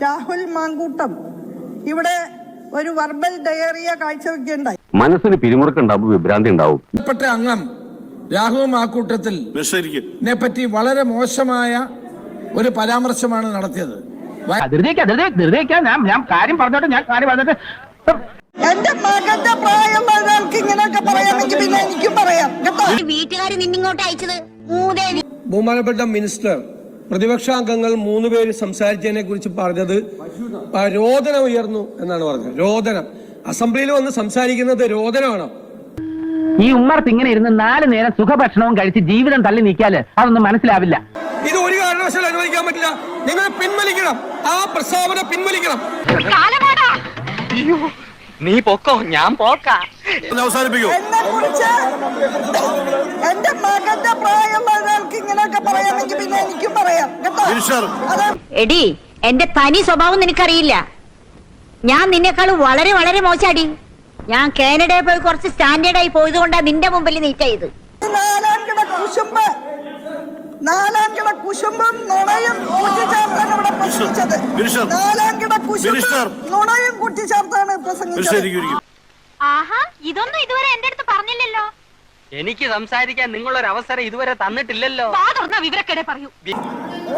രാഹുൽ മാങ്കൂട്ടം ഇവിടെ ഒരു verbal diarrhoea കാഴ്ചവെക്കുകയുണ്ടായി. മനസ്സിന് പിരിമുറുക്കുണ്ടാവും, വിഭ്രാന്തി ഉണ്ടാവും. അംഗം രാഹുൽ മാക്കൂട്ടത്തിൽ പറ്റി വളരെ മോശമായ ഒരു പരാമർശമാണ് നടത്തിയത്. എന്റെ മകന്റെ പ്രായമുള്ളവർക്ക് ഇങ്ങനെയൊക്കെ പറയാമെങ്കിൽ പിന്നെ എനിക്കും പറയാം കേട്ടോ. വീട്ടുകാര് നിന്നിങ്ങോട്ട് അയച്ചത് ബഹുമാനപ്പെട്ട മിനിസ്റ്റർ, പ്രതിപക്ഷാംഗങ്ങൾ 3 പേര് സംസാരിച്ചതിനെ കുറിച്ച് പറഞ്ഞത് രോദനം ഉയർന്നു എന്നാണ് പറഞ്ഞത്. രോദനം അസംബ്ലിയിൽ വന്ന് സംസാരിക്കുന്നത് രോദനമാണോ? ഈ ഉമ്മർത്ത് ഇങ്ങനെ ഇരുന്ന് 4 നേരം സുഖഭക്ഷണവും കഴിച്ച് ജീവിതം തള്ളി നീക്കിയാല് അതൊന്നും മനസ്സിലാവില്ല. ഇത് ഒരു കാരണവശാലും അനുവദിക്കാൻ പറ്റില്ല. നിങ്ങൾ പിൻവലിക്കണം, ആ പ്രസ്താവന പിൻവലിക്കണം. നീ പൊക്കോ, ഞാൻ പോക്കാം. എന്നെ കുറിച്ച് എന്റെ മകന്റെ പ്രായമുള്ളവർക്ക് ഇങ്ങനെയൊക്കെ പറയാമെങ്കിൽ പിന്നെ എനിക്കും പറയാം കേട്ടോ. എടി, എന്റെ തനി സ്വഭാവം നിനക്കറിയില്ല. ഞാൻ നിന്നെക്കാളും വളരെ വളരെ മോശാടി. ഞാൻ കാനഡയിൽ പോയി കുറച്ച് സ്റ്റാൻഡേർഡായി പോയത് കൊണ്ടാ നിന്റെ മുമ്പിൽ നീറ്റായത്. നാലാം കിട കുശുമ്പും നുണയും കൂട്ടിച്ചേർത്താണ് ഇവിടെ പ്രസംഗിച്ചത്. നാലാം കിട കുശുമ്പും നുണയും കൂട്ടിച്ചേർത്താണ് പ്രസംഗിച്ചത്. ആഹാ, ഇതൊന്നും ഇതുവരെ എന്റെ അടുത്ത് പറഞ്ഞില്ലല്ലോ. എനിക്ക് സംസാരിക്കാൻ നിങ്ങളൊരു അവസരം ഇതുവരെ തന്നിട്ടില്ലല്ലോ. വിവരക്കേടെ പറയൂ.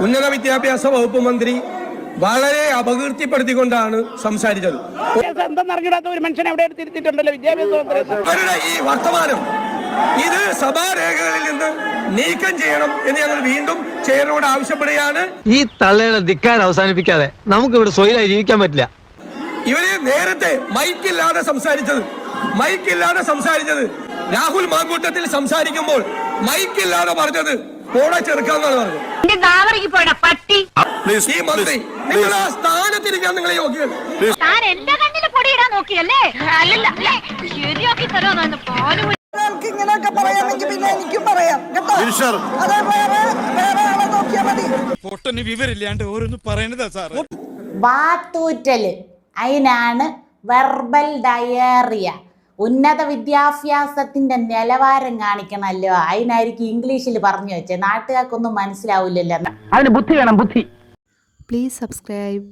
ഉന്നത വിദ്യാഭ്യാസ വകുപ്പ് മന്ത്രി വളരെ അപകീർത്തിപ്പെടുത്തിക്കൊണ്ടാണ് സംസാരിച്ചത്. ഒരു മനുഷ്യനെ അവിടെ തിരുത്തിട്ടുണ്ടല്ലോ വിദ്യാഭ്യാസ ഈ വർത്തമാനം ഇത് സഭാരേഖകളിൽ നിന്ന് നീക്കം ചെയ്യണം എന്ന് ഞങ്ങൾ വീണ്ടും ചെയറിനോട് ആവശ്യപ്പെടുകയാണ്. ഈ തള്ളയുടെ ധിക്കാരം അവസാനിപ്പിക്കാതെ നമുക്ക് ഇവിടെ സ്വൈരായി ജീവിക്കാൻ പറ്റില്ല. ഇവര് നേരത്തെ മൈക്കില്ലാതെ സംസാരിച്ചത് രാഹുൽ മാങ്കൂട്ടത്തിൽ സംസാരിക്കുമ്പോൾ മൈക്കില്ലാതെ പറഞ്ഞത് പോടെ ചെറുക്കാന്നാണ് പറഞ്ഞത്. ഈ മന്ത്രി നിങ്ങൾ ആ സ്ഥാനത്തിരിക്കാൻ നിങ്ങളെ യോഗ്യത. ഇങ്ങനെയൊക്കെ പറയാമെങ്കിൽ പിന്നെ എനിക്കും പറയാം കേട്ടോ. അത് വേറെ ആളെ നോക്കിയാൽ മതി. വിവരില്ലാണ്ട് ഓരോന്ന് പറയണതാ സാർ. വാത്തൂറ്റല് അതിനാണ് വെർബൽ ഡയറിയ. ഉന്നത വിദ്യാഭ്യാസത്തിന്റെ നിലവാരം കാണിക്കണല്ലോ, അതിനായിരിക്കും ഇംഗ്ലീഷിൽ പറഞ്ഞു വെച്ചത്. നാട്ടുകാർക്കൊന്നും മനസ്സിലാവില്ലല്ലോ. അതിന് ബുദ്ധി വേണം, ബുദ്ധി. Please subscribe.